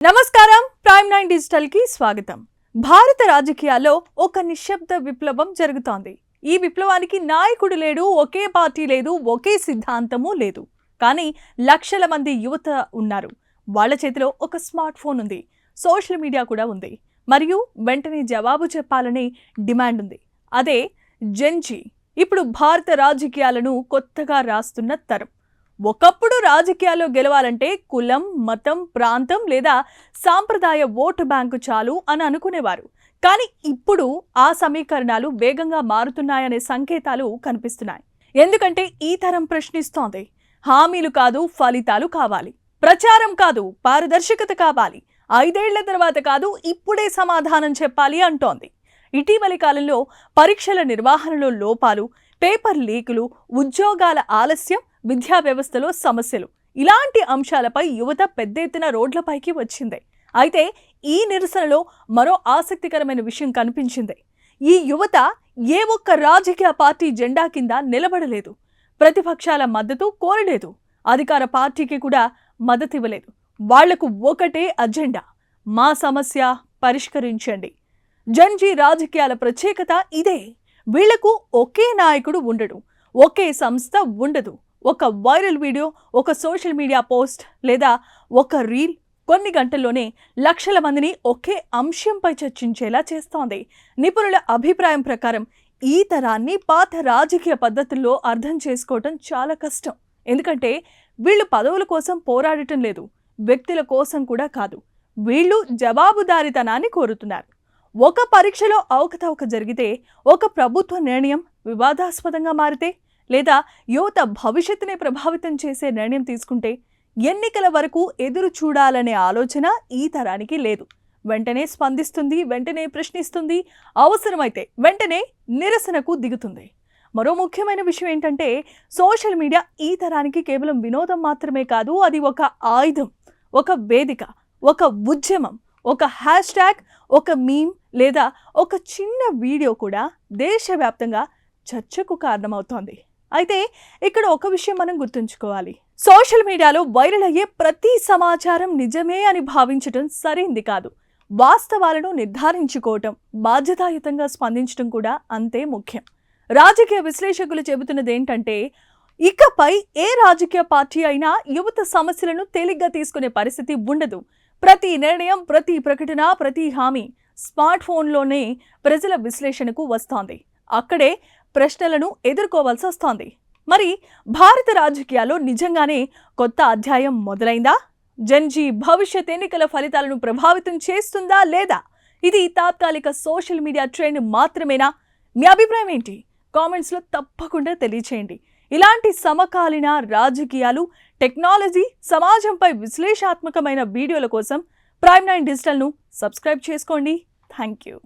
నమస్కారం prime 9 digital కి స్వాగతం. భారత రాజకీయాల్లో ఒక నిశ్శబ్ద విప్లవం జరుగుతోంది. ఈ విప్లవానికి నాయకుడు లేడు, ఒకే పార్టీ లేదు, ఒకే సిద్ధాంతము లేదు. కానీ లక్షల మంది యువత ఉన్నారు. వాళ్ళ చేతిలో ఒక స్మార్ట్ ఫోన్ ఉంది, సోషల్ మీడియా కూడా ఉంది, మరియు వెంటనే జవాబు చెప్పాలనే డిమాండ్ ఉంది. అదే జెన్ జీ. ఇప్పుడు భారత రాజకీయాలను కొత్తగా రాస్తున్న తరం. ఒకప్పుడు రాజకీయాల్లో గెలవాలంటే కులం, మతం, ప్రాంతం లేదా సాంప్రదాయ ఓటు బ్యాంకు చాలు అని అనుకునేవారు. కానీ ఇప్పుడు ఆ సమీకరణాలు వేగంగా మారుతున్నాయనే సంకేతాలు కనిపిస్తున్నాయి. ఎందుకంటే ఈ తరం ప్రశ్నిస్తోంది. హామీలు కాదు, ఫలితాలు కావాలి. ప్రచారం కాదు, పారదర్శకత కావాలి. 5 ఏళ్ల తర్వాత కాదు, ఇప్పుడే సమాధానం చెప్పాలి అంటోంది. ఇటీవలి కాలంలో పరీక్షల నిర్వహణలో లోపాలు, పేపర్ లీకులు, ఉద్యోగాల ఆలస్యం, విద్యా వ్యవస్థలో సమస్యలు, ఇలాంటి అంశాలపై యువత పెద్ద ఎత్తున రోడ్లపైకి వచ్చింది. అయితే ఈ నిరసనలో మరో ఆసక్తికరమైన విషయం కనిపించింది. ఈ యువత ఏ ఒక్క రాజకీయ పార్టీ జెండా కింద నిలబడలేదు, ప్రతిపక్షాల మద్దతు కోరలేదు, అధికార పార్టీకి కూడా మద్దతు ఇవ్వలేదు. వాళ్లకు ఒకటే అజెండా: మా సమస్య పరిష్కరించండి. జెన్ జీ రాజకీయాల ప్రత్యేకత ఇదే. వీళ్లకు ఒకే నాయకుడు ఉండడు, ఒకే సంస్థ ఉండదు. ఒక వైరల్ వీడియో, ఒక సోషల్ మీడియా పోస్ట్ లేదా ఒక రీల్ కొన్ని గంటల్లోనే లక్షల మందిని ఒకే అంశంపై చర్చించేలా చేస్తోంది. నిపుణుల అభిప్రాయం ప్రకారం ఈ తరాన్ని పాత రాజకీయ పద్ధతుల్లో అర్థం చేసుకోవటం చాలా కష్టం. ఎందుకంటే వీళ్ళు పదవుల కోసం పోరాడటం లేదు, వ్యక్తుల కోసం కూడా కాదు. వీళ్ళు జవాబుదారీతనాన్ని కోరుతున్నారు. ఒక పరీక్షలో అవకతవక జరిగితే, ఒక ప్రభుత్వ నిర్ణయం వివాదాస్పదంగా మారితే, లేదా యువత భవిష్యత్తునే ప్రభావితం చేసే నిర్ణయం తీసుకుంటే ఎన్నికల వరకు ఎదురు చూడాలనే ఆలోచన ఈ తరానికి లేదు. వెంటనే స్పందిస్తుంది, వెంటనే ప్రశ్నిస్తుంది, అవసరమైతే వెంటనే నిరసనకు దిగుతుంది. మరో ముఖ్యమైన విషయం ఏంటంటే, సోషల్ మీడియా ఈ తరానికి కేవలం వినోదం మాత్రమే కాదు, అది ఒక ఆయుధం, ఒక వేదిక, ఒక ఉద్యమం. ఒక హ్యాష్ ట్యాగ్, ఒక మీమ్ లేదా ఒక చిన్న వీడియో కూడా దేశవ్యాప్తంగా చర్చకు కారణమవుతోంది. అయితే ఇక్కడ ఒక విషయం మనం గుర్తుంచుకోవాలి. సోషల్ మీడియాలో వైరల్ అయ్యే ప్రతి సమాచారం నిజమే అని భావించడం సరైంది కాదు. వాస్తవాలను నిర్ధారించుకోవటం, బాధ్యతాయుతంగా స్పందించడం కూడా అంతే ముఖ్యం. రాజకీయ విశ్లేషకులు చెబుతున్నది ఏంటంటే, ఇకపై ఏ రాజకీయ పార్టీ అయినా యువత సమస్యలను తేలిగ్గా తీసుకునే పరిస్థితి ఉండదు. ప్రతి నిర్ణయం, ప్రతి ప్రకటన, ప్రతి హామీ స్మార్ట్ ఫోన్లోనే ప్రజల విశ్లేషణకు వస్తోంది. అక్కడే ప్రశ్నలను ఎదుర్కోవాల్సి వస్తోంది. మరి భారత రాజకీయాల్లో నిజంగానే కొత్త అధ్యాయం మొదలైందా? జెన్ జీ భవిష్యత్ ఎన్నికల ఫలితాలను ప్రభావితం చేస్తుందా లేదా? ఇది తాత్కాలిక సోషల్ మీడియా ట్రెండ్ మాత్రమేనా? మీ అభిప్రాయం ఏంటి? కామెంట్స్లో తప్పకుండా తెలియచేయండి. ఇలాంటి సమకాలీన రాజకీయాలు, టెక్నాలజీ, సమాజంపై విశ్లేషణాత్మకమైన వీడియోల కోసం ప్రైమ్ 9 డిజిటల్ను సబ్స్క్రైబ్ చేసుకోండి. Thank you.